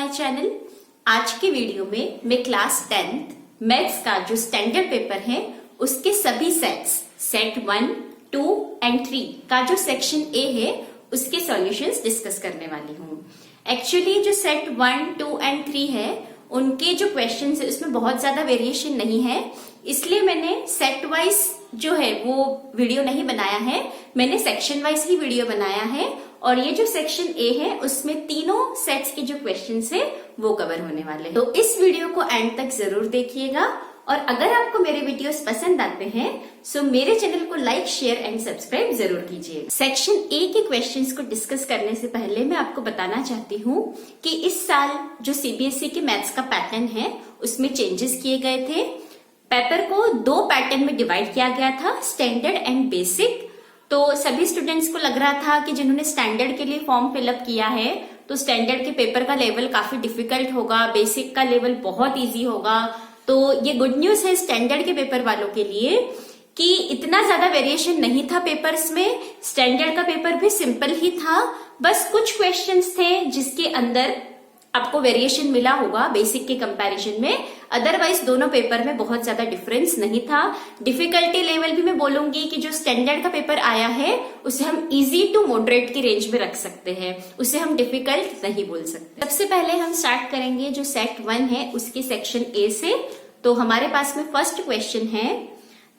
My channel. आज के video में मैं क्लास 10th मैथ्स का जो स्टैंडर्ड पेपर है उसके सभी सेट्स सेट 1, 2 एंड 3 का जो सेक्शन ए है उसके सॉल्यूशंस डिस्कस करने वाली हूँ। एक्चुअली जो सेट 1, 2 एंड 3 है उनके जो क्वेश्चंस है उसमें बहुत ज्यादा वेरिएशन नहीं है, इसलिए मैंने सेट वाइज जो है वो वीडियो नहीं बनाया है, मैंने सेक्शन वाइज ही वीडियो बनाया है। और ये जो सेक्शन ए है उसमें तीनों सेट्स के जो क्वेश्चंस है वो कवर होने वाले हैं। तो इस वीडियो को एंड तक जरूर देखिएगा और अगर आपको मेरे वीडियोस पसंद आते हैं सो मेरे चैनल को लाइक, शेयर एंड सब्सक्राइब जरूर कीजिए। सेक्शन ए के क्वेश्चंस को डिस्कस करने से पहले मैं आपको बताना चाहती हूँ कि इस साल जो सीबीएसई के मैथ्स का पैटर्न है उसमें चेंजेस किए गए थे। पेपर को 2 पैटर्न में डिवाइड किया गया था, स्टैंडर्ड एंड बेसिक। तो सभी स्टूडेंट्स को लग रहा था कि जिन्होंने स्टैंडर्ड के लिए फॉर्म फिलअप किया है तो स्टैंडर्ड के पेपर का लेवल काफी डिफिकल्ट होगा, बेसिक का लेवल बहुत इजी होगा। तो ये गुड न्यूज है स्टैंडर्ड के पेपर वालों के लिए कि इतना ज्यादा वेरिएशन नहीं था पेपर्स में। स्टैंडर्ड का पेपर भी सिंपल ही था, बस कुछ क्वेश्चंस थे जिसके अंदर आपको वेरिएशन मिला होगा बेसिक के कंपैरिजन में, अदरवाइज दोनों पेपर में बहुत ज्यादा डिफरेंस नहीं था। डिफिकल्टी लेवल भी मैं बोलूंगी कि जो स्टैंडर्ड का पेपर आया है उसे हम इजी टू मॉडरेट की रेंज में रख सकते हैं, उसे हम डिफिकल्ट नहीं बोल सकते। सबसे पहले हम स्टार्ट करेंगे जो सेट 1 है उसके सेक्शन ए से। तो हमारे पास में फर्स्ट क्वेश्चन है,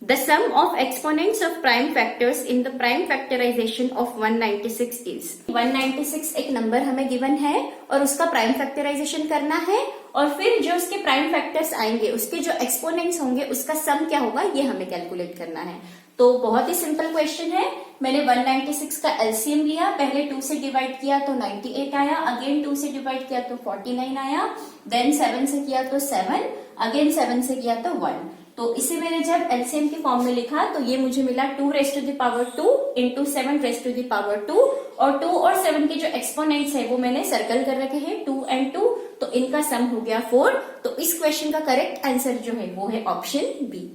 The sum of exponents of prime factors in the prime factorization of 196 is 196 एक नंबर हमें गिवन है और उसका प्राइम फैक्टराइजेशन करना है और फिर जो उसके प्राइम फैक्टर्स आएंगे उसके जो एक्सपोनेंट्स होंगे उसका सम क्या होगा ये हमें कैलकुलेट करना है। तो बहुत ही सिंपल क्वेश्चन है। मैंने 196 का एलसीएम लिया, पहले 2 से डिवाइड किया तो 98 आया, अगेन 2 से डिवाइड किया तो 49 आया, देन 7 से किया तो 7, अगेन 7 से किया तो 1। तो इसे मैंने जब एलसीएम के फॉर्म में लिखा तो ये मुझे मिला 2 raised to the power 2 into 7 raised to the power 2 और 2 और 7 के जो एक्सपोनेंट्स है वो मैंने सर्कल कर रखे हैं 2 and 2, तो इनका सम हो गया 4। तो इस क्वेश्चन का करेक्ट आंसर जो है वो है ऑप्शन बी।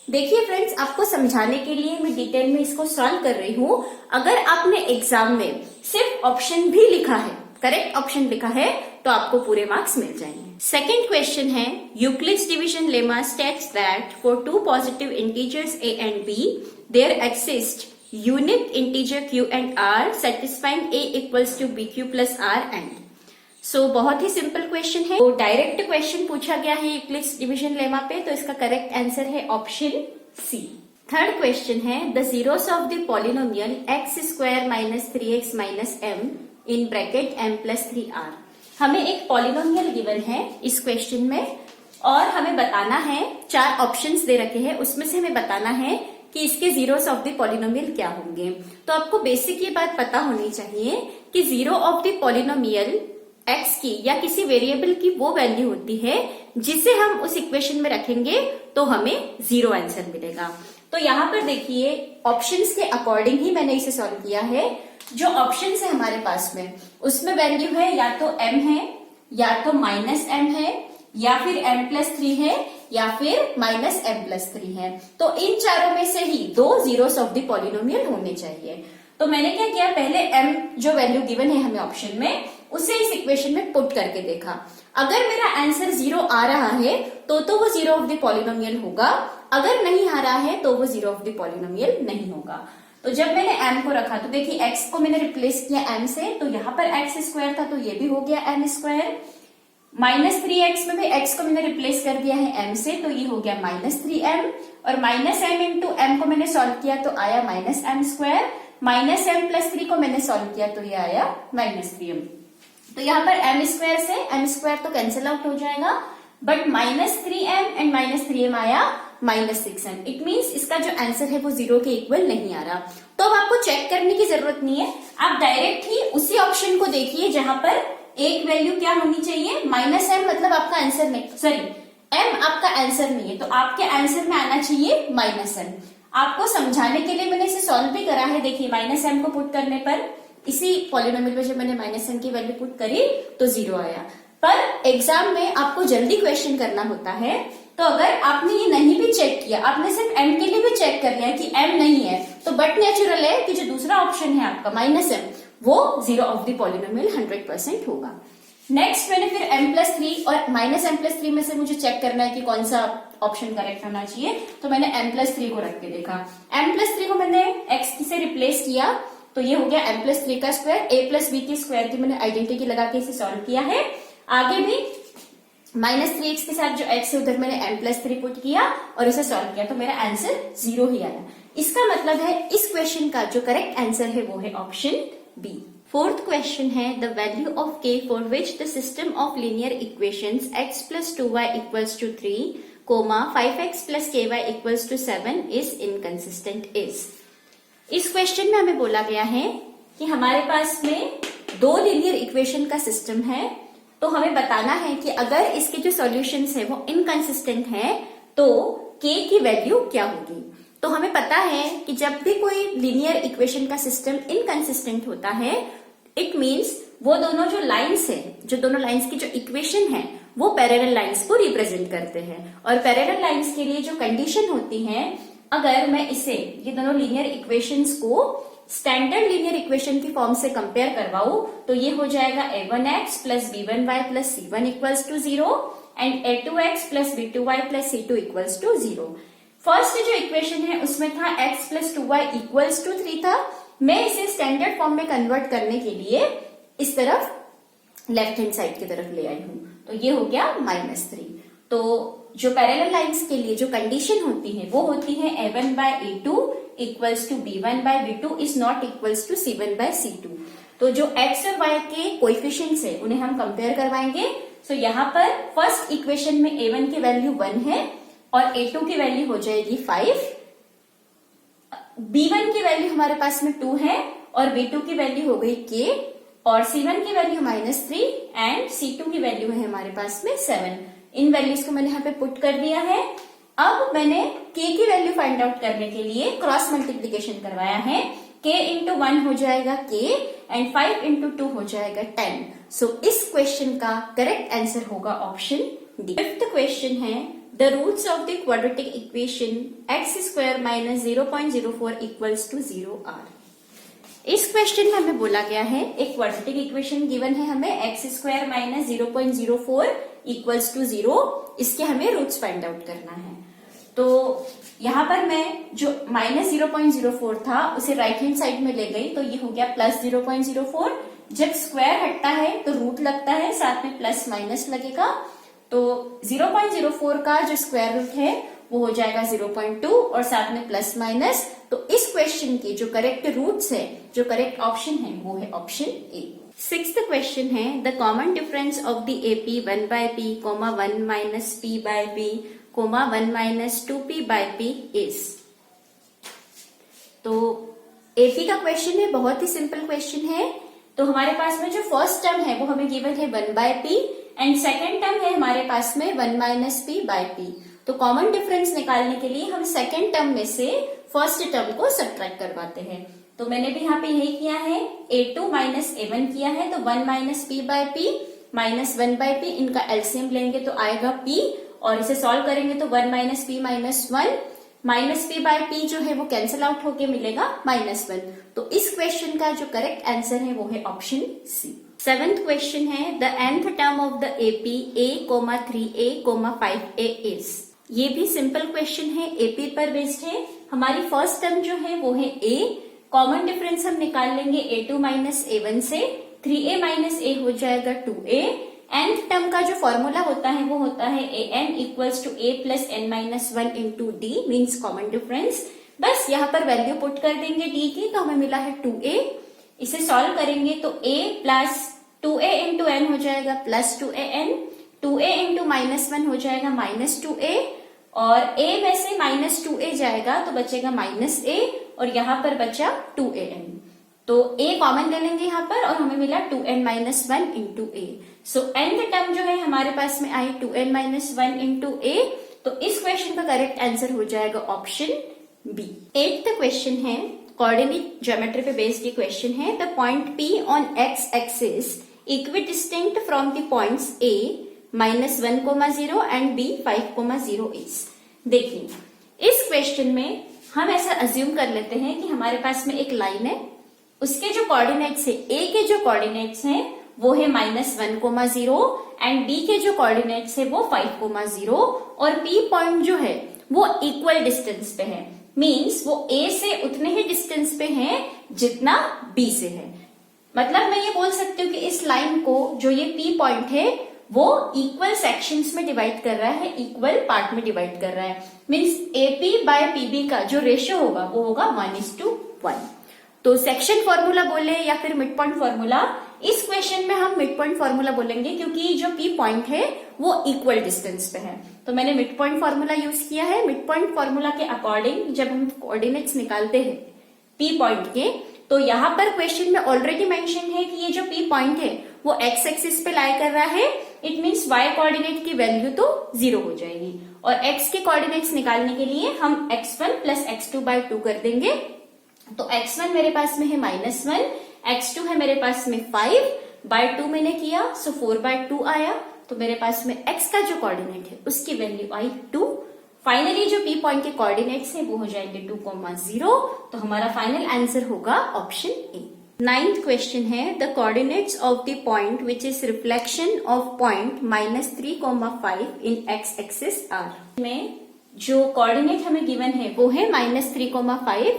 देखिए फ्रेंड्स, आपको समझाने के लिए मैं डिटेल में इसको सॉल्व कर रही हूँ। अगर आपने एग्जाम में सिर्फ ऑप्शन भी लिखा है, करेक्ट ऑप्शन लिखा है, तो आपको पूरे मार्क्स मिल जाएंगे। सेकेंड क्वेश्चन है, Euclid's division lemma states that for 2 positive integers a and b there exist unique integer q and r satisfying a equals to bq plus r end. So बहुत ही सिंपल क्वेश्चन है। तो direct question पूछा गया है Euclid's division lemma पे, तो इसका करेक्ट आंसर है ऑप्शन सी। थर्ड क्वेश्चन है, the zeros of the polynomial x square minus 3x minus m in bracket m plus 3r। हमें एक पॉलिनोमियल गिवन है इस क्वेश्चन में और हमें बताना है, 4 ऑप्शंस दे रखे हैं, उसमें से हमें बताना है कि इसके जीरोस ऑफ द पॉलिनोमियल क्या होंगे। तो आपको बेसिक ये बात पता होनी चाहिए कि zero of the polynomial x की या किसी वेरिएबल की वो वैल्यू होती है जिसे हम उस इक्वेशन में रखेंगे तो हमें 0 आंसर मिलेगा। तो यहाँ पर देखिए ऑप्शंस के अकॉर्डिंग ही मैंने इसे सॉल्व किया है। जो ऑप्शंस है हमारे पास में उसमें वैल्यू है या तो m है या तो माइनस m है या फिर m प्लस 3 है या फिर माइनस m प्लस 3 है। तो इन चारों में से ही 2 जीरोस ऑफ द पॉलिनोमियल होने चाहिए। तो मैंने क्या किया, पहले m जो वैल्यू गिवन है हमें ऑप्शन में उसे इस इक्वेशन में पुट करके देखा। अगर मेरा आंसर 0 आ रहा है तो वो जीरो ऑफ द पॉलिनोमियल होगा, अगर नहीं आ रहा है तो वो जीरो ऑफ द पॉलिनोमियल नहीं होगा। तो जब मैंने m को रखा तो देखिए x को मैंने रिप्लेस किया m से, तो यहाँ पर x स्क्वायर था तो ये भी हो गया m स्क्वायर। माइनस 3x में भी x को मैंने रिप्लेस कर दिया है m से, तो ये हो गया माइनस 3m और माइनस m इंटू m को मैंने सॉल्व किया तो आया minus m square. Minus m plus 3 को मैंने सॉल्व किया तो ये आया माइनस 3m। तो यहाँ पर m स्क्वायर से m स्क्वायर तो कैंसिल आउट हो जाएगा, but minus 3m and minus 3m आया माइनस 6m। इट मीन्स इसका जो आंसर है वो 0 के इक्वल नहीं आ रहा। तो अब आपको चेक करने की जरूरत नहीं है, आप डायरेक्ट ही उसी ऑप्शन को देखिए जहां पर एक वैल्यू क्या होनी चाहिए, माइनस m, मतलब आपका आंसर नहीं, सॉरी m आपका आंसर नहीं है तो आपके आंसर में आना चाहिए माइनस m। आपको समझाने के लिए मैंने इसे सॉल्व भी करा है। देखिए माइनस m को पुट करने पर इसी पॉलिनोमियल में जब मैंने माइनस m की वैल्यू पुट करी तो 0 आया। पर एग्जाम में आपको जल्दी क्वेश्चन करना होता है, तो अगर आपने ये नहीं भी चेक किया, आपने सिर्फ m के लिए भी चेक कर लिया कि m नहीं है, तो बट नेचुरल है कि जो दूसरा ऑप्शन है आपका माइनस m वो जीरो ऑफ द पॉलिनोमियल 100% होगा। नेक्स्ट मैंने फिर m+3 और -m+3 में से मुझे चेक करना है कि कौन सा ऑप्शन करेक्ट होना चाहिए, तो मैंने m+3 को रख के देखा। m+3 को मैंने x से रिप्लेस किया, तो ये हो गया m+3 का स्क्वायर, a+b के स्क्वायर की मैंने आइडेंटिटी लगा के इसे सॉल्व किया है। आगे भी -3x के साथ जो x है उधर मैंने m+3 पुट किया और इसे सॉल्व किया, तो मेरा आंसर 0 ही आया। इसका मतलब है इस क्वेश्चन का जो करेक्ट आंसर है वो है ऑप्शन बी। फोर्थ क्वेश्चन है the value of k for which the system of linear equations x + 2y = 3, 5x + ky = 7 is inconsistent is. इस क्वेश्चन में हमें बोला गया है कि हमारे पास में दो लीनियर इक्वेशन का सिस्टम है, तो हमें बताना है कि अगर इसके जो सॉल्यूशंस है वो इनकंसिस्टेंट है तो k की वैल्यू क्या होगी। तो हमें पता है कि जब भी कोई लीनियर इक्वेशन का सिस्टम इनकंसिस्टेंट होता है, इट मीन्स वो दोनों जो लाइंस है, जो दोनों लाइंस की जो इक्वेशन है वो पैरेलल लाइंस को रिप्रेजेंट करते हैं। और पैरेलल लाइंस के लिए जो कंडीशन होती है, अगर मैं इसे ये दोनों लीनियर इक्वेशंस को स्टैंडर्ड लीनियर इक्वेशन की फॉर्म से कंपेयर करवाऊं तो ये हो जाएगा a1x + b1y + c1 = 0 and a2x + b2y + c2 = 0। First जो इक्वेशन है उसमें था x + 2y = 3 था। मैं इसे स्टैंडर्ड फॉर्म में कन्वर्ट करने के लिए इस तरफ लेफ्ट हैंड साइड की तरफ ले आई हूं, तो ये हो गया -3। तो जो पैरेलल लाइंस के लिए जो कंडीशन होती है वो होती है a1/a2 = b1/b2 is not equals to c1/c2। तो जो x और y के कोएफिशिएंट्स है उन्हें हम कंपेयर करवाएंगे। सो यहाँ पर फर्स्ट इक्वेशन में a1 की वैल्यू 1 है और a2 की वैल्यू हो जाएगी 5, b1 की वैल्यू हमारे पास में 2 है और b2 की वैल्यू हो गई k और c1 की वैल्यू -3 एंड c2 की वैल्यू है हमारे पास में 7। इन वैल्यूज को मैंने यहाँ पे पुट कर दिया है। अब मैंने k की वैल्यू फाइंड आउट करने के लिए क्रॉस मल्टीप्लीकेशन करवाया है। k × 1 हो जाएगा k एंड 5 × 2 हो जाएगा 10। सो इस क्वेश्चन का करेक्ट आंसर होगा ऑप्शन डी। फिफ्थ क्वेश्चन है the roots of the quadratic equation x² - 0.04 = 0 are. इस क्वेश्चन में हमें बोला गया है एक क्वाड्रेटिक इक्वेशन गिवन है हमें x² - 0.04 = 0। इसके हमें रूट्स फाइंड आउट करना है। तो यहाँ पर मैं जो -0.04 था उसे राइट हैंड साइड में ले गई, तो ये हो गया +0.04। जब स्क्वायर हटता है तो रूट लगता है, साथ में प्लस माइनस लगेगा, तो 0.04 का जो स्क्वायर रूट है वो हो जाएगा 0.2 और साथ में प्लस माइनस। तो इस क्वेश्चन के जो करेक्ट रूट्स है, जो करेक्ट ऑप्शन है वो है ऑप्शन ए। सिक्स्थ क्वेश्चन है the common difference of the AP 1/p, 1 - p/p, 1 - 2p/p is. तो AP का क्वेश्चन है, बहुत ही सिंपल क्वेश्चन है। तो हमारे पास में जो फर्स्ट टर्म है वो हमें गिवन है 1/p एंड सेकेंड टर्म है हमारे पास में 1 - p/p। तो कॉमन डिफरेंस निकालने के लिए हम सेकेंड टर्म में से फर्स्ट टर्म को सब्ट्रैक्ट करवाते हैं। तो मैंने भी यहाँ पे यही किया है, a2 - a1 किया है, तो 1 - p/p - 1/p, इनका एलसीएम लेंगे तो आएगा p और इसे सॉल्व करेंगे तो 1 - p - 1 -p/p जो है वो कैंसिल आउट होके मिलेगा -1। तो इस क्वेश्चन का जो करेक्ट आंसर है वो है ऑप्शन सी। सेवेंथ क्वेश्चन है the nth term of the AP a, 3a, 5a is. ये भी सिंपल क्वेश्चन है, AP पर बेस्ड है। हमारी फर्स्ट टर्म जो है वो है a, कॉमन डिफरेंस हम निकाल लेंगे a2 - a1 से, 3a - a हो जाएगा 2a। nth टर्म का जो फॉर्मूला होता है वो होता है an = a + n - 1 × d means common difference. बस यहाँ पर वैल्यू पुट कर देंगे d की, तो हमें मिला है 2a। इसे सॉल्व करेंगे तो a + 2a × n हो जाएगा +2an, 2a × -1 हो जाएगा -2a और a में से -2a जाएगा तो बचेगा -a और यहाँ पर बचा 2an। तो a कॉमन ले लेंगे यहाँ पर और हमें मिला 2n - 1 × a। So nth term जो है हमारे पास में आई 2n - 1 × a। तो इस क्वेश्चन का करेक्ट आंसर हो जाएगा ऑप्शन बी। 8th क्वेश्चन है, कोऑर्डिनेट ज्योमेट्री पे बेस्ड ये क्वेश्चन है। The point P on x axis equidistinct from the points A -1, 0 and B 5, 0 is. देखिए इस क्वेश्चन में हम ऐसा अज्यूम कर लेते हैं कि हमारे पास में एक लाइन है, उसके जो कोऑर्डिनेट्स है, A के जो कोऑर्डिनेट्स हैं वो है -1,0 एंड बी के जो कोऑर्डिनेट्स है वो 5,0 और पी पॉइंट जो है वो इक्वल डिस्टेंस पे है, मींस वो ए से उतने ही डिस्टेंस पे है जितना बी से है। मतलब मैं ये बोल सकती हूँ कि इस लाइन को जो ये पी पॉइंट है वो इक्वल सेक्शंस में डिवाइड कर रहा है, इक्वल पार्ट में डिवाइड कर रहा है, मींस एपी बाय पीबी का जो रेशियो होगा वो होगा 1:1। तो सेक्शन फॉर्मूला बोले या फिर मिड पॉइंट फॉर्मूला, इस क्वेश्चन में हम मिड पॉइंट फॉर्मूला बोलेंगे क्योंकि जो पी पॉइंट है वो इक्वल डिस्टेंस पे है। तो मैंने मिड पॉइंट फॉर्मूला यूज किया है। मिड पॉइंट फॉर्मूला के अकॉर्डिंग जब हम कोऑर्डिनेट्स निकालते हैं पी पॉइंट के, तो यहाँ पर क्वेश्चन में ऑलरेडी मेंशन है कि ये जो पी पॉइंट है वो एक्स एक्सिस पे लाई कर रहा है, इट मीन्स वाई कोऑर्डिनेट की वैल्यू तो 0 हो जाएगी और एक्स के कोऑर्डिनेट्स निकालने के लिए हम x1 प्लस x2/2 कर देंगे। तो x1 मेरे पास में है -1, x2 है मेरे पास में 5/2 मैंने किया, सो 4/2 आया। तो मेरे पास में x का जो कोऑर्डिनेट है उसकी वैल्यू आई 2। फाइनली जो पी पॉइंट के कोऑर्डिनेट्स है वो हो जाएंगे 2,0। तो हमारा फाइनल आंसर होगा ऑप्शन ए। 9th क्वेश्चन है the coordinates of the point which is reflection of point -3,5 in x axis are. में जो कोऑर्डिनेट हमें गिवन है वो है -3,5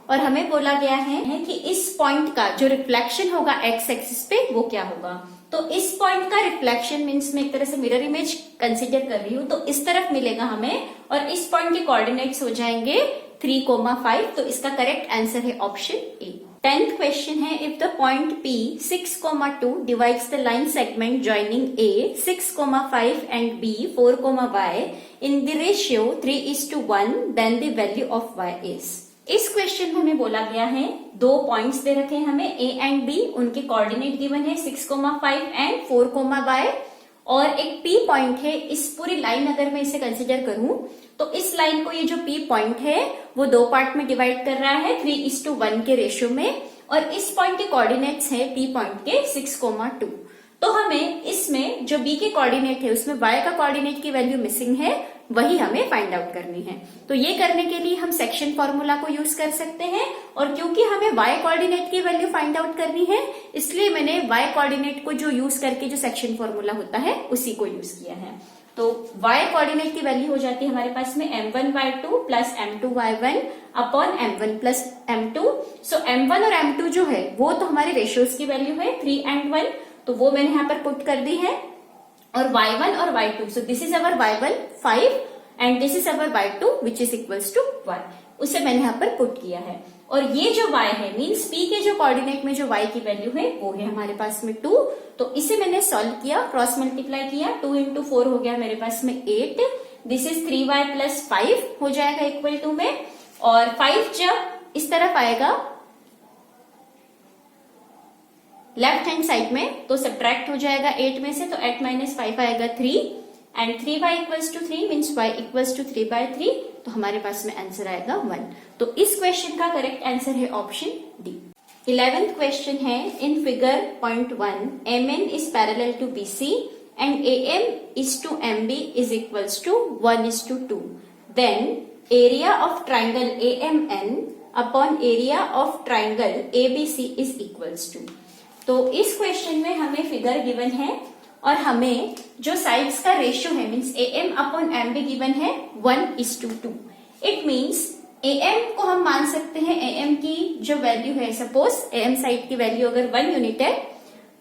और हमें बोला गया है कि इस पॉइंट का जो रिफ्लेक्शन होगा x एक्सिस पे वो क्या होगा। तो इस पॉइंट का रिफ्लेक्शन मीन्स मैं एक तरह से मिरर इमेज कंसिडर कर रही हूँ, तो इस तरफ मिलेगा हमें और इस पॉइंट के कोऑर्डिनेट्स हो जाएंगे 3,5। तो इसका करेक्ट आंसर है ऑप्शन ए। 10th क्वेश्चन है if the point P 6,2 divides the line segment joining A 6,5 and B 4,y in the ratio 3:1 then the value of y is. इस क्वेश्चन में हमें बोला गया है दो पॉइंट्स दे रखे हैं हमें A एंड B, उनके कोऑर्डिनेट गिवन है 6,5 एंड 4,y और एक P पॉइंट है। इस पूरी लाइन अगर मैं इसे कंसिडर करूं तो इस लाइन को ये जो P पॉइंट है वो दो पार्ट में डिवाइड कर रहा है 3:1 के रेशियो में और इस पॉइंट के कोऑर्डिनेट्स है P पॉइंट के 6,2। तो हमें इसमें जो B के कोऑर्डिनेट है उसमें y का कोऑर्डिनेट की वैल्यू मिसिंग है, वही हमें फाइंड आउट करनी है। तो ये करने के लिए हम सेक्शन फॉर्मूला को यूज कर सकते हैं और क्योंकि हमें y कोऑर्डिनेट की वैल्यू फाइंड आउट करनी है इसलिए मैंने y कोऑर्डिनेट को जो यूज करके जो सेक्शन फॉर्मूला होता है उसी को यूज किया है। तो y कोऑर्डिनेट की वैल्यू हो जाती है हमारे पास में m1y2 plus m2y1 upon m1 plus m2। सो m1 और m2 जो है वो तो हमारे रेशियोज की वैल्यू है 3 and 1, तो वो मैंने यहाँ पर पुट कर दी है। और y1 और y2, so this is our y1 5 and this is our y2 which is equals to 1, उसे मैंने यहाँ पर पुट किया है। और ये जो y है मींस p के जो कोऑर्डिनेट में जो y की वैल्यू है वो है हमारे पास में 2, तो इसे मैंने सॉल्व किया, क्रॉस मल्टीप्लाई किया, 2 into 4 हो गया मेरे पास में 8, दिस इज 3y प्लस 5 हो जाएगा इक्वल टू में, और 5 जब इस तरफ आएगा लेफ्ट हैंड साइड में तो सब्ट्रैक्ट हो जाएगा 8 में से, तो 8 - 5 आएगा 3 and 3y equals to 3 means y equals to 3/3, तो हमारे पास में आंसर आएगा 1। तो इस क्वेश्चन का करेक्ट आंसर है ऑप्शन डी। 11th क्वेश्चन है in figure point 1 MN is parallel to BC and AM is to MB is equals to 1:2, then area of triangle AMN upon area of triangle ABC is equals to. तो इस question में हमें figure given है और हमें जो sides का ratio है means AM upon MB given है 1:2। इट मींस AM को हम मान सकते हैं AM की जो वैल्यू है, सपोज AM साइड की वैल्यू अगर 1 यूनिट है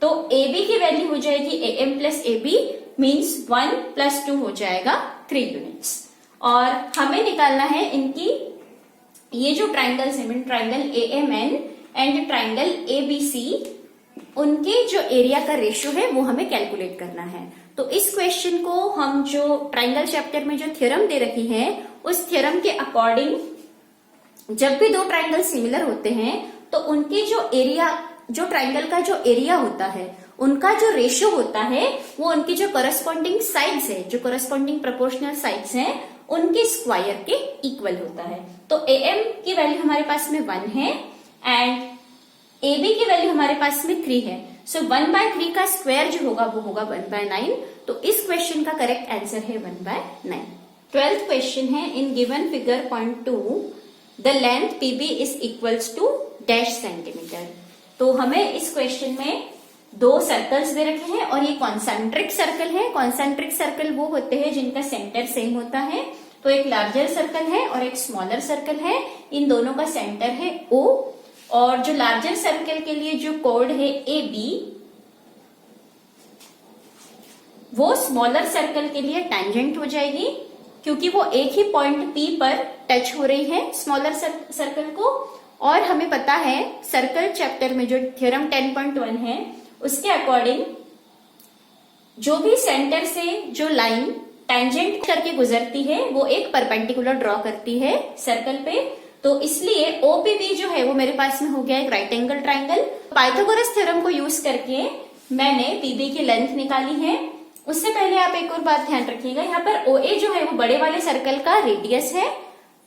तो AB की वैल्यू हो जाएगी AM प्लस AB मींस 1 + 2 हो जाएगा 3 यूनिट्स। और हमें निकालना है इनकी ये जो ट्राइंगल्स है mean triangle AMN and triangle ABC, उनके जो एरिया का रेशियो है वो हमें कैलकुलेट करना है। तो इस क्वेश्चन को हम जो ट्राइंगल चैप्टर में जो थ्योरम दे रखी है उस थ्योरम के अकॉर्डिंग जब भी दो ट्राइंगल सिमिलर होते हैं तो उनके जो एरिया, जो ट्राइंगल का जो एरिया होता है उनका जो रेशियो होता है वो उनकी जो करस्पॉन्डिंग साइड्स है, जो करस्पॉन्डिंग प्रोपोर्शनल साइड्स हैं उनके स्क्वायर के इक्वल होता है। तो AM की वैल्यू हमारे पास में 1 है एंड AB की वैल्यू हमारे पास में 3 है, सो 1/3 का स्क्वायर जो होगा वो होगा 1/9। तो इस क्वेश्चन का करेक्ट आंसर है 1/9। 12th क्वेश्चन है in given figure point 2 the length PB is equals to dash centimetre. तो हमें इस क्वेश्चन में दो सर्कल्स दे रखे हैं और ये कॉन्सेंट्रिक सर्कल है। कॉन्सेंट्रिक सर्कल वो होते हैं जिनका सेंटर सेम होता है। तो एक लार्जर सर्कल है और एक स्मॉलर सर्कल है, इन दोनों का सेंटर है O, और जो लार्जर सर्कल के लिए जो कोड है AB, वो स्मॉलर सर्कल के लिए टेंजेंट हो जाएगी, क्योंकि वो एक ही पॉइंट P पर टच हो रही है स्मॉलर सर्कल को। और हमें पता है सर्कल चैप्टर में जो थ्योरम 10.1 है उसके अकॉर्डिंग जो भी सेंटर से जो लाइन टेंजेंट करके गुजरती है वो एक परपेंडिकुलर ड्रॉ करती है सर्कल पे। तो इसलिए OPB जो है वो मेरे पास में हो गया एक right angle triangle. Pythagoras theorem को यूज करके मैंने PB की लेंथ निकाली है। उससे पहले आप एक और बात ध्यान रखिएगा, यहाँ पर OA जो है वो बड़े वाले सर्कल का रेडियस है,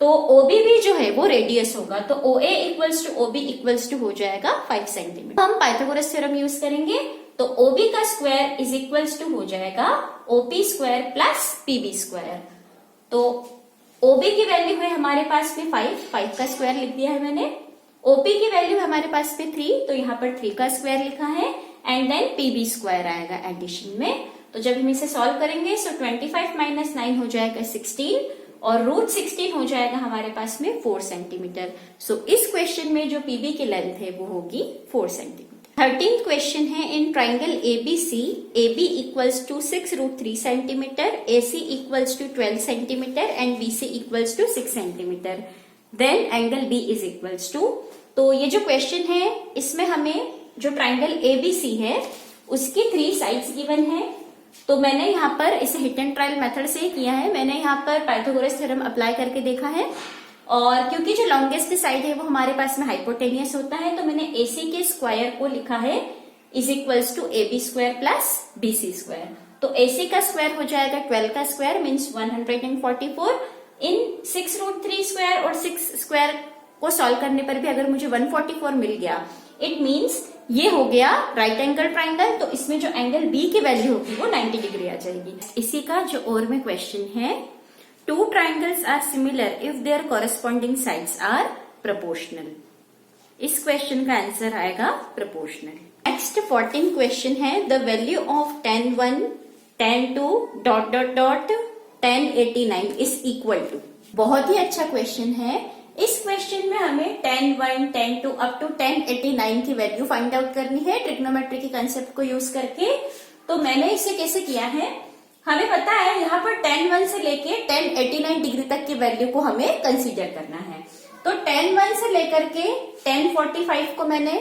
तो OBB जो है वो रेडियस होगा। तो OA equals to OB equals to हो जाएगा 5 सेंटीमीटर। हम पाइथागोरस थ्योरम यूज करेंगे तो OB का स्क्वायर इज इक्वल्स टू हो जाएगा OP square plus PB square. तो OB की वैल्यू है हमारे पास में 5 का स्क्वायर लिख दिया है मैंने। OP की वैल्यू है हमारे पास में 3, तो यहाँ पर 3 का स्क्वायर लिखा है, एंड देन PB स्क्वायर आएगा एडिशन में। तो जब हम इसे सॉल्व करेंगे सो 25 माइनस 9 हो जाएगा 16, और रूट 16 हो जाएगा हमारे पास में 4 सेंटीमीटर। सो इस क्वेश्चन में जो PB की लेंथ है वो होगी 4 सेंटीमीटर। 13th क्वेश्चन है, in triangle ABC, AB equals to 6√3 centimetre, AC equals to 12 centimetre and BC equals to 6 centimetre, then angle B is equals to. तो ये जो क्वेश्चन है इसमें हमें जो ट्राइंगल ABC है उसकी 3 साइड्स गिवन है। तो मैंने यहाँ पर इसे हिट एंड ट्रायल मेथड से किया है। मैंने यहाँ पर पाइथागोरस थ्योरम अप्लाई करके देखा है, और क्योंकि जो लॉन्गेस्ट साइड है वो हमारे पास में हाइपोटेनियस होता है, तो मैंने AC के स्क्वायर को लिखा है is equals to AB square plus BC square. तो AC का स्क्वायर हो जाएगा 12 का स्क्वायर मीन्स 144। इन 6√3 स्क्वायर और 6 स्क्वायर को सॉल्व करने पर भी अगर मुझे 144 मिल गया, इट मीन्स ये हो गया राइट एंगल ट्राइंगल। तो इसमें जो एंगल B की वैल्यू होगी वो 90 डिग्री आ जाएगी। इसी का जो और में क्वेश्चन है, 2 triangles are similar if their corresponding sides are proportional। इस क्वेश्चन का आंसर आएगा प्रोपोर्शनल। नेक्स्ट 14 क्वेश्चन है, the value of tan 1, tan 2 dot dot dot tan 89 is equal to. बहुत ही अच्छा क्वेश्चन है। इस क्वेश्चन में हमें tan 1, tan 2 up to tan 89 की वैल्यू फाइंड आउट करनी है ट्रिग्नोमेट्री के कंसेप्ट को यूज करके। तो मैंने इसे कैसे किया है, हमें पता है यहाँ पर tan 1 से लेके tan 89 डिग्री तक की वैल्यू को हमें कंसीडर करना है। तो tan 1 से लेकर के tan 45 को मैंने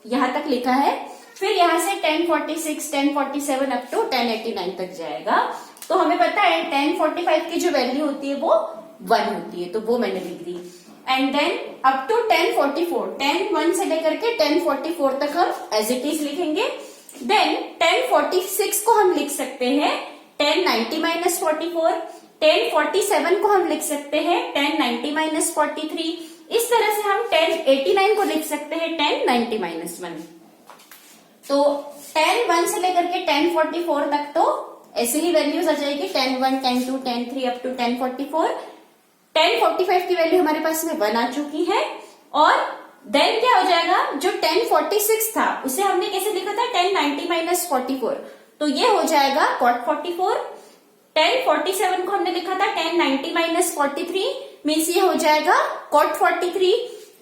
यहाँ तक लिखा है, फिर यहाँ से tan 46, tan 47 up to tan 89 तक जाएगा। तो हमें पता है tan 45 की जो वैल्यू होती है वो 1 होती है, तो वो मैंने लिख दी। And then up to tan 44, tan 1 से लेकर के tan 44 तक हम एज इट इज लिखेंगे। देन tan 46 को हम लिख सकते हैं tan 90 माइनस 44, tan 47 को हम लिख सकते हैं tan 90 माइनस 43। इस तरह से हम tan 89 को लिख सकते हैं tan 90 माइनस 1। तो tan 1 से लेकर के tan 44 तक तो ऐसे ही वैल्यूज आ जाएगी, tan 1, tan 2, tan 3 up to tan 44। tan 45 की वैल्यू हमारे पास में 1 आ चुकी है, और देन क्या हो जाएगा, जो tan 46 था उसे हमने कैसे लिखा था tan 90 माइनस 44, तो ये हो जाएगा cot 44। tan 47 को हमने लिखा था tan 90 माइनस 43 मीन्स ये हो जाएगा cot 43।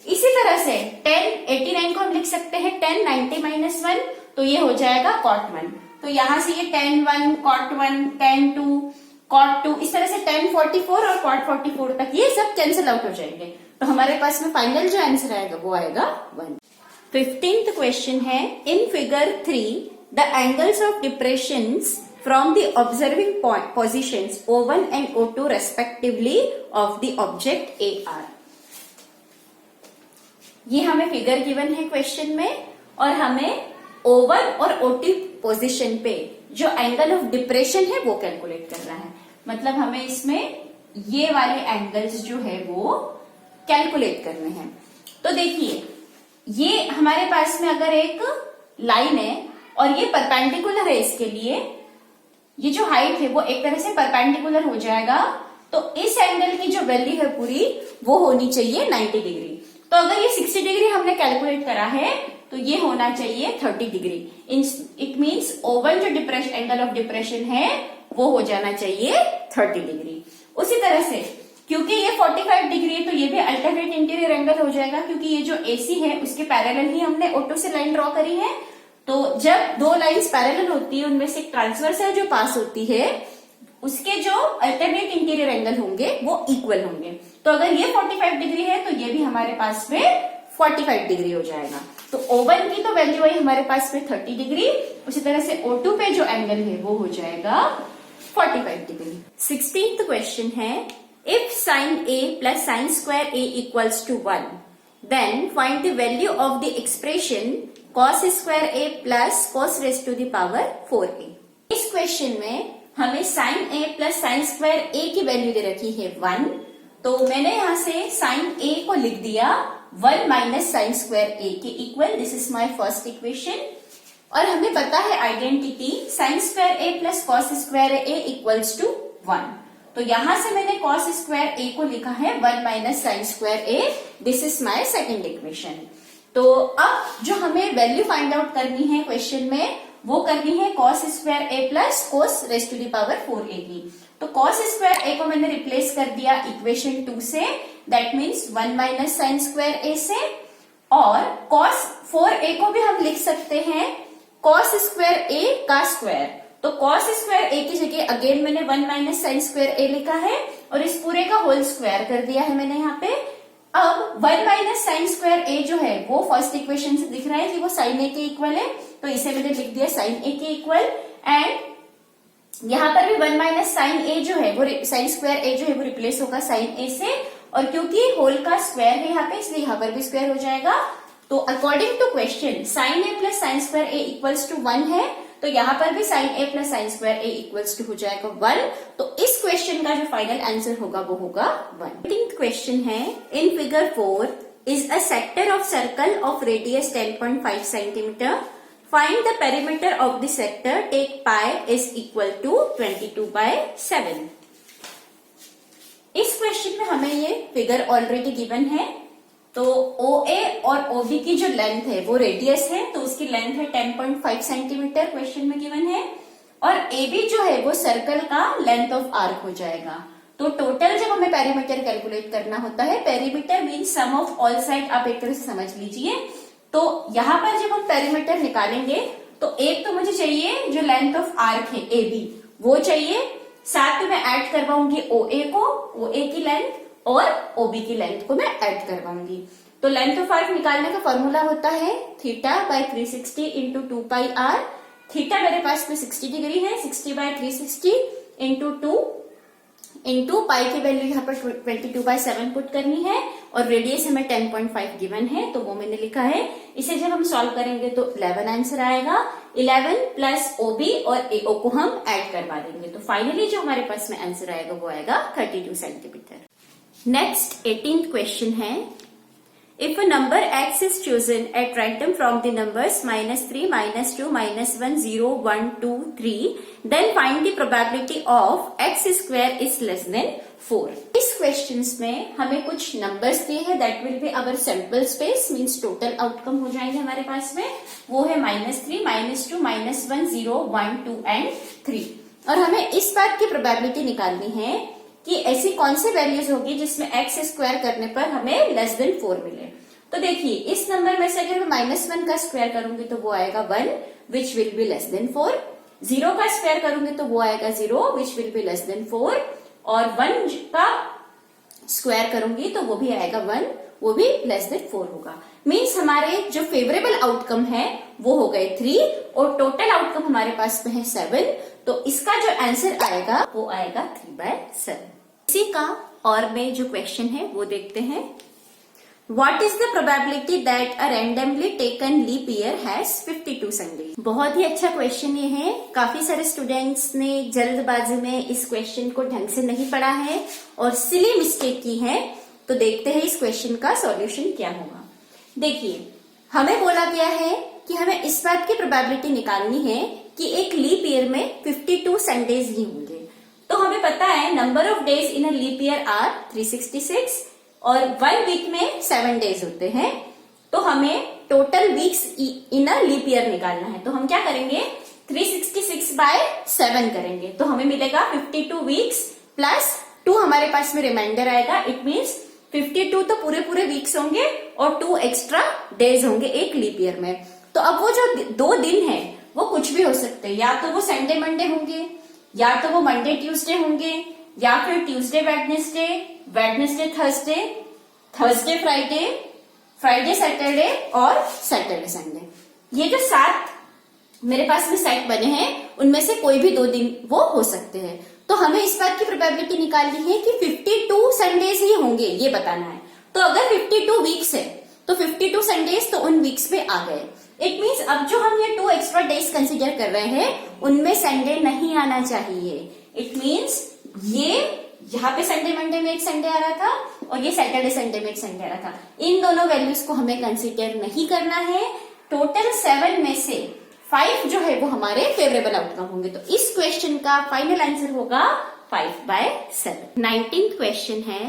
इसी तरह से tan 89 को हम लिख सकते हैं tan 90 माइनस 1, तो ये हो जाएगा cot 1। तो यहां से ये tan 1, cot 1, tan 2, cot 2, इस तरह से tan 44 और cot 44 तक ये सब कैंसिल आउट हो जाएंगे। तो हमारे पास में फाइनल जो आंसर आएगा वो आएगा 1। 15th क्वेश्चन है, in figure 3 the angles of depressions from the observing positions O1 and O2 respectively of the object AR। ये हमें फिगर गिवन है क्वेश्चन में, और हमें O1 और O2 पोजीशन पे जो एंगल ऑफ डिप्रेशन है वो कैलकुलेट करना है। मतलब हमें इसमें ये वाले एंगल्स जो है वो कैलकुलेट करने हैं। तो देखिए, ये हमारे पास में अगर एक लाइन है और ये परपेंडिकुलर है इसके लिए, ये जो हाइट है वो एक तरह से परपेंडिकुलर हो जाएगा, तो इस एंगल की जो वैल्यू है पूरी वो होनी चाहिए 90 डिग्री। तो अगर ये 60 डिग्री हमने कैलकुलेट करा है, तो ये होना चाहिए 30 डिग्री। इट मीन्स O1 जो डिप्रेशन एंगल ऑफ डिप्रेशन है वो हो जाना चाहिए 30 डिग्री। उसी तरह से क्योंकि ये 45 डिग्री है तो ये भी अल्टरनेट इंटीरियर एंगल हो जाएगा, क्योंकि ये जो AC है उसके पैरेलल ही हमने O2 से लाइन ड्रॉ करी है। तो जब दो लाइंस पैरेलल होती है उनमें से एक ट्रांसवर्सल जो पास होती है उसके जो अल्टरनेट इंटीरियर एंगल होंगे वो इक्वल होंगे। तो अगर ये 45 डिग्री है तो ये भी हमारे पास में 45 डिग्री हो जाएगा। तो O1 की तो वैल्यू आई हमारे पास में 30 डिग्री, उसी तरह से O2 पे जो एंगल है वो हो जाएगा 45 डिग्री। 16th क्वेश्चन है, if sin A plus sin square A equals to 1, then find the value of the expression cos square A plus cos raised to the power 4A। इस question में हमें sin A plus sin square A की value दे रखी है 1, तो मैंने यहाँ से sin A को लिख दिया 1 माइनस साइन स्क्वायर A के equal. This is my first equation. और हमें पता है identity sine square A plus cos square A equals to 1। तो यहां से मैंने कॉस स्क्वायर A को लिखा है 1 minus sine square A। This is my second equation. तो अब जो हमें वैल्यू फाइंड आउट करनी है क्वेश्चन में वो करनी है cos square A plus cos raise to the power 4A की। तो कॉस स्क्वायर A को मैंने रिप्लेस कर दिया इक्वेशन 2 से, that means 1 minus sine square A से, और कॉस 4A को भी हम लिख सकते हैं कॉस स्क्वायर A का स्क्वायर। तो कॉस स्क्वायर A की जगह अगेन मैंने 1 माइनस साइन स्क्वायर A लिखा है और इस पूरे का होल स्क्वायर कर दिया है मैंने यहाँ पे। अब 1 माइनस साइन स्क्वायर A जो है वो फर्स्ट इक्वेशन से दिख रहा है कि वो साइन A के इक्वल है, तो इसे मैंने लिख दिया साइन A के इक्वल। एंड यहाँ पर भी 1 माइनस साइन A जो है वो साइन स्क्वायर A जो है वो रिप्लेस होगा साइन A से, और क्योंकि होल का स्क्वायर है यहाँ पे इसलिए यहाँ पर भी स्क्वायर हो जाएगा। तो according to question sine A plus sine square A equals to 1 है, तो यहाँ पर भी sine A plus sine square A equals to हो जाएगा 1। तो इस क्वेश्चन का जो फाइनल आंसर होगा वो होगा 1। 18th क्वेश्चन है, in figure 4 is a sector of circle of radius 10.5 centimetre. Find the perimeter of the sector. Take pi is equal to 22/7। इस क्वेश्चन में हमें ये फिगर ऑलरेडी गिवन है। तो OA और OB की जो लेंथ है वो रेडियस है, तो उसकी लेंथ है 10.5 सेंटीमीटर क्वेश्चन में गिवन है, और AB जो है वो सर्कल का लेंथ ऑफ आर्क हो जाएगा। तो टोटल जब हमें पेरीमीटर कैलकुलेट करना होता है, perimeter mean sum of all side, आप एक तरह से समझ लीजिए। तो यहाँ पर जब हम पेरीमीटर निकालेंगे तो एक तो मुझे चाहिए जो लेंथ ऑफ आर्क है AB वो चाहिए, साथ में मैं ऐड करवाऊंगी OA को, OA की लेंथ, और OB की लेंथ को मैं ऐड करवाऊंगी। तो लेंथ ऑफ आर्क निकालने का फॉर्मूला होता है θ/360 इंटू 2πr। थीटा मेरे पास में 60 डिग्री है, 60/360 इंटू 2 इंटू पाई की वैल्यू यहाँ पर 22/7 पुट करनी है, और रेडियस हमें 10.5 गिवन है तो वो मैंने लिखा है। इसे जब हम सॉल्व करेंगे तो 11 आंसर आएगा। 11 प्लस OB और AO को हम ऐड करवा देंगे, तो फाइनली जो हमारे पास में आंसर आएगा वो आएगा 32 सेंटीमीटर। नेक्स्ट 18th क्वेश्चन है, if a number x is chosen at random from the numbers -3, -2, -1, 0, 1, 2, 3, then find the probability of x square is less than 4। इस क्वेश्चंस में हमें कुछ नंबर्स दिए हैं, that will be our sample space, means total outcome हो जाएंगे हमारे पास में। वो है -3, -2, -1, 0, 1, 2 एंड 3। और हमें इस बात की प्रोबेबिलिटी निकालनी है कि ऐसी कौन सी वैल्यूज होगी जिसमें एक्स स्क्वायर करने पर हमें लेस देन 4 मिले। तो देखिए इस नंबर में से अगर मैं -1 का स्क्वायर करूंगी तो वो आएगा 1 which will be less than 4। 0 का स्क्वायर करूंगी तो वो आएगा 0 which will be less than 4, और 1 का स्क्वायर करूंगी तो वो भी आएगा 1, वो भी लेस देन 4 होगा। मीन्स हमारे जो फेवरेबल आउटकम है वो हो गए 3, और टोटल आउटकम हमारे पास में है 7। तो इसका जो आंसर आएगा वो आएगा 3/7। इसी का और में जो क्वेश्चन है वो देखते हैं। What is the probability that a randomly taken leap year has 52 Sundays? बहुत ही अच्छा क्वेश्चन ये है। काफी सारे स्टूडेंट्स ने जल्दबाजी में इस क्वेश्चन को ढंग से नहीं पढ़ा है और सिली मिस्टेक की है। तो देखते हैं इस क्वेश्चन का सॉल्यूशन क्या होगा। देखिए हमें बोला गया है कि हमें इस बात की प्रोबेबिलिटी निकालनी है कि एक लीप ईयर में 52 संडेज ही होंगे। तो हमें पता है number of days in a leap year are 366, और 1 वीक में 7 डेज होते हैं। तो हमें total weeks in a leap year निकालना है, तो हम क्या करेंगे 366/7 करेंगे, तो हमें मिलेगा 52 वीक्स प्लस 2 हमारे पास में रिमाइंडर आएगा। इट मीन्स 52 तो पूरे पूरे वीक्स होंगे और 2 एक्स्ट्रा डेज होंगे एक लीप ईयर में। तो अब वो जो 2 दिन है वो कुछ भी हो सकते हैं, या तो वो संडे मंडे होंगे, या तो वो मंडे ट्यूसडे होंगे, या फिर Tuesday Wednesday, Wednesday Thursday, Thursday Friday, Friday Saturday और सैटरडे संडे। ये जो 7 मेरे पास में सेट बने हैं उनमें से कोई भी 2 दिन वो हो सकते हैं। तो हमें इस बात की प्रोबेबिलिटी निकालनी है कि 52 संडेज ही होंगे, ये बताना है। तो अगर 52 वीक्स है तो 52 संडेज तो उन वीक्स में आ गए। इट मीन्स अब जो हम ये 2 एक्स्ट्रा डेज कंसिडर कर रहे हैं उनमें संडे नहीं आना चाहिए। इट मीन्स ये यहाँ पे संडे मंडे में एक संडे आ रहा था और ये सैटरडे संडे में एक संडे आ रहा था, इन दोनों वैल्यूज को हमें कंसिडर नहीं करना है। टोटल 7 में से 5 जो है वो हमारे फेवरेबल आउटकम होंगे। तो इस क्वेश्चन का फाइनल आंसर होगा 5/7। 19th क्वेश्चन है,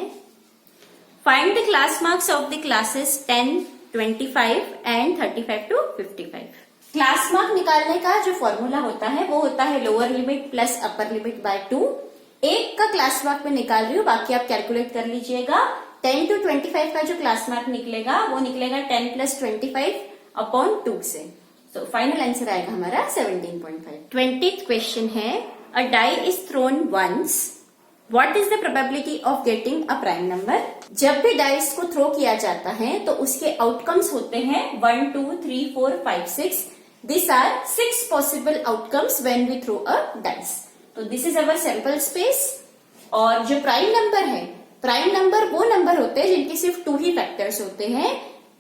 find the class marks of the classes 10, 25 and 35 to 55। Class mark निकालने का जो फॉर्मूला होता है वो होता है lower limit plus upper limit by 2। एक का क्लास मार्क में निकाल रही हूँ, बाकी आप कैलकुलेट कर लीजिएगा। 10 to 25 का जो क्लास मार्क निकलेगा वो निकलेगा 10 + 25/2 से। तो फाइनल आंसर आएगा हमारा 17.5। 20th क्वेश्चन है, a die is thrown once, what is the probability of getting a prime number. जब भी डाइस को थ्रो किया जाता है तो उसके आउटकम्स होते हैं 1, 2, 3, 4, 5, 6। This are 6 possible outcomes when we throw a dice. तो this is our sample space. और जो प्राइम नंबर है, प्राइम नंबर वो नंबर होते हैं जिनके सिर्फ 2 ही फैक्टर्स होते हैं,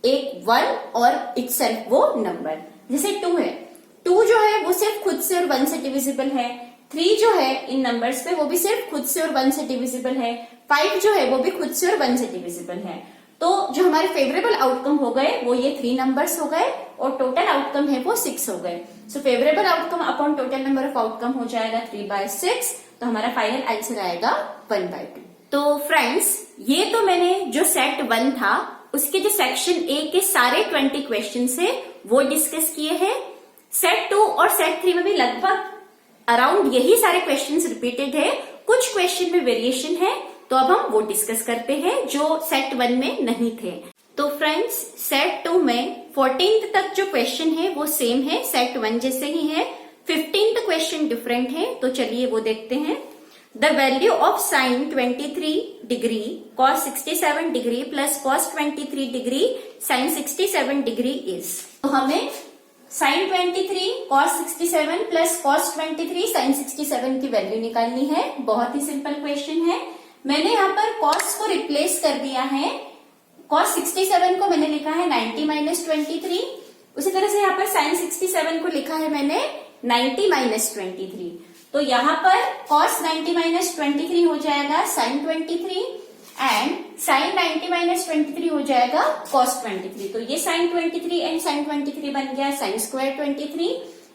एक 1 और इटसेल्फ वो नंबर। जैसे 2 है, 2 जो है वो सिर्फ खुद से और 1 से डिविजिबल है। 3 जो है इन नंबर्स पे वो भी सिर्फ खुद से और 1 से डिविजिबल है। 5 जो है वो भी खुद से और 1 से डिविजिबल है। तो जो हमारे फेवरेबल आउटकम हो गए वो ये 3 नंबर्स हो गए और टोटल आउटकम है वो 6 हो गए। So favourable outcome upon total number of outcome हो जाएगा 3/6। तो हमारा फाइनल आंसर आएगा 1/2। तो फ्रेंड्स, ये तो मैंने जो सेट 1 था उसके जो सेक्शन ए के सारे 20 क्वेश्चन है वो डिस्कस किए हैं। सेट 2 और सेट 3 में भी लगभग अराउंड यही सारे क्वेश्चंस रिपीटेड है, कुछ क्वेश्चन में वेरिएशन है। तो अब हम वो डिस्कस करते हैं जो सेट 1 में नहीं थे। तो फ्रेंड्स, सेट 2 में 14th तक जो क्वेश्चन है वो सेम है, सेट 1 जैसे ही है। 15th क्वेश्चन डिफरेंट है, तो चलिए वो देखते हैं। The value of sine 23 degree cos 67 degree plus cos 23 degree sin 67 degree is. तो हमें sin 23 cos 67 plus cos 23 sin 67 की वैल्यू निकालनी है। बहुत ही सिंपल क्वेश्चन है। मैंने यहाँ पर cos को रिप्लेस कर दिया है, cos 67 को मैंने लिखा है 90 - 23। उसी तरह से यहाँ पर sin 67 को लिखा है मैंने 90 - 23। तो यहाँ पर cos 90 - 23 हो जाएगा sin 23 एंड sin 90 - 23 हो जाएगा cos 23। तो ये sin 23 एंड sin 23 बन गया sin square 23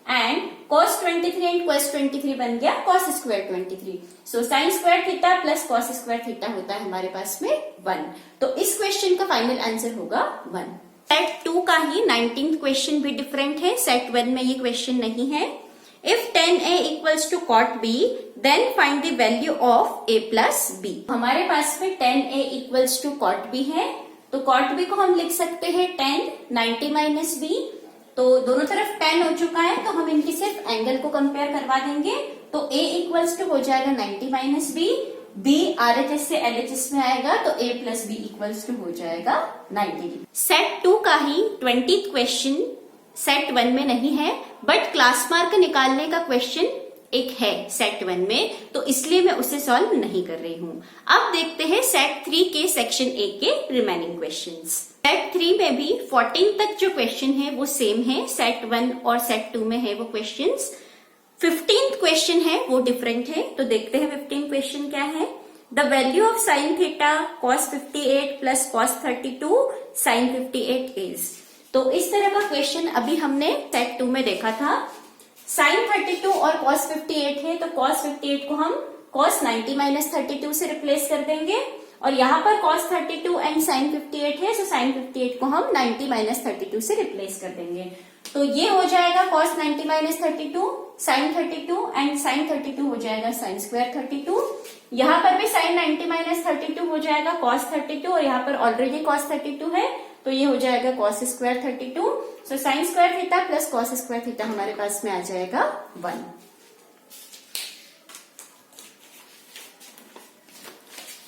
and cos 23 and cos 23 बन गया cos स्क्वायर 23। सो sin square theta plus cos square theta होता है हमारे पास में 1। तो इस क्वेश्चन का फाइनल आंसर होगा 1। सेट 2 का ही 19th क्वेश्चन भी डिफरेंट है, सेट 1 में ये क्वेश्चन नहीं है। If tan A equals to cot B, then find the value of A plus B। हमारे पास में tan A equals to cot B है, तो cot B को हम लिख सकते हैं tan 90 - B। तो दोनों तरफ tan हो चुका है तो हम इनकी सिर्फ एंगल को कंपेयर करवा देंगे। तो A इक्वल्स टू हो जाएगा 90 - B, B RHS से LHS में आएगा तो A plus B equals to हो जाएगा 90। सेट 2 का ही 20th क्वेश्चन सेट 1 में नहीं है, बट क्लास मार्क निकालने का क्वेश्चन एक है सेट 1 में, तो इसलिए मैं उसे सॉल्व नहीं कर रही हूँ। अब देखते हैं सेट 3 के सेक्शन ए के रिमेनिंग क्वेश्चंस। सेट 3 में भी 14 तक जो क्वेश्चन है वो सेम है, सेट 1 और सेट 2 में है वो क्वेश्चंस। 15th क्वेश्चन है वो डिफरेंट है, तो देखते हैं 15 क्वेश्चन क्या है। The value of sine theta cos 58 plus cos 32 sin 58 is. तो इस तरह का क्वेश्चन अभी हमने सेट 2 में देखा था। sin 32 और cos 58 है, तो cos 58 को हम cos 90 - 32 से रिप्लेस कर देंगे और यहाँ पर cos 32 एंड sin 58 है, सो sin 58 को हम 90 माइनस 32 से रिप्लेस कर देंगे। तो ये हो जाएगा cos 90 minus 32 sin 32 and sin 32 हो जाएगा sin स्क्वायर 32। यहाँ पर भी sin 90 माइनस 32 हो जाएगा cos 32 और यहाँ पर ऑलरेडी cos 32 है तो ये हो जाएगा cos स्क्वायर 32। सो sin square theta plus cos square theta हमारे पास में आ जाएगा 1।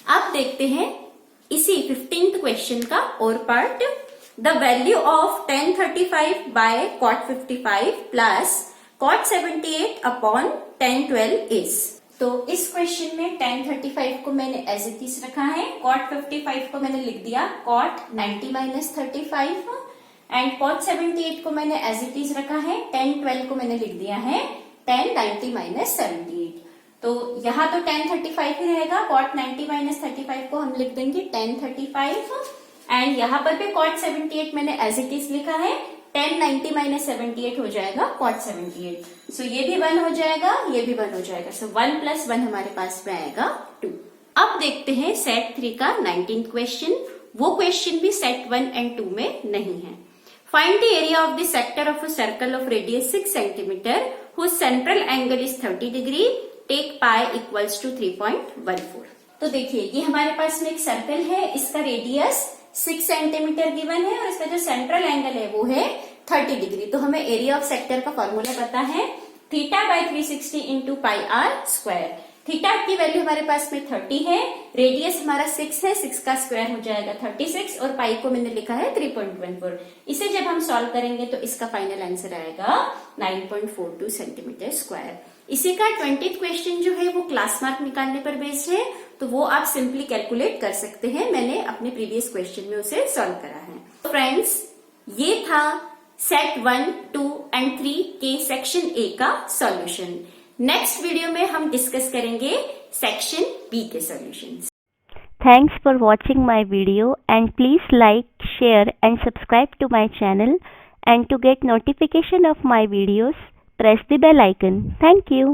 अब देखते हैं इसी 15th क्वेश्चन का और part. The value of tan 35 by cot 55 plus cot 78 upon tan 12 is. तो इस क्वेश्चन में tan 35 को मैंने एज इट इज रखा है, cot 55 को मैंने लिख दिया cot 90 माइनस 35 एंड cot 78 को मैंने एज इट इज रखा है, tan 12 को मैंने लिख दिया है tan 90 माइनस 78। तो यहाँ तो tan 35 ही रहेगा, cot 90 माइनस 35 को हम लिख देंगे tan 35 एंड यहाँ पर भी cot 78 मैंने एज इट इज लिखा है, tan 90 माइनस 78 हो जाएगा cot 78। सो ये भी 1 हो जाएगा, ये भी 1 हो जाएगा। सो 1 प्लस 1 हमारे पास में आएगा 2। अब देखते हैं सेट 3 का 19th क्वेश्चन। वो क्वेश्चन भी सेट 1 एंड 2 में नहीं है। Find the area of the sector of a circle of radius 6 centimetre whose central angle is 30 degree, take pi equals to 3.14। तो देखिए ये हमारे पास में एक सर्कल है, इसका रेडियस 6 सेंटीमीटर गिवन है और इसका जो सेंट्रल एंगल है वो है 30 डिग्री। तो हमें एरिया ऑफ सेक्टर का फॉर्मूला पता है, theta by 360 into pi R square. Theta की वैल्यू हमारे पास में 30 है, रेडियस हमारा 6 है, 6 का स्क्वायर हो जाएगा 36 और पाई को मैंने लिखा है 3.14। इसे जब हम सॉल्व करेंगे तो इसका फाइनल आंसर आएगा 9.42 सेंटीमीटर स्क्वायर। इसी का 20th क्वेश्चन जो है वो क्लास मार्क निकालने पर बेस्ड है, तो वो आप सिंपली कैलकुलेट कर सकते हैं। मैंने अपने प्रीवियस क्वेश्चन में उसे सॉल्व करा है। तो फ्रेंड्स ये था सेट 1, 2 एंड 3 के सेक्शन ए का सॉल्यूशन। नेक्स्ट वीडियो में हम डिस्कस करेंगे सेक्शन बी के solutions. Thanks for watching my video and please like, share and subscribe to my channel, and to get notification of my videos, press the bell icon. Thank you.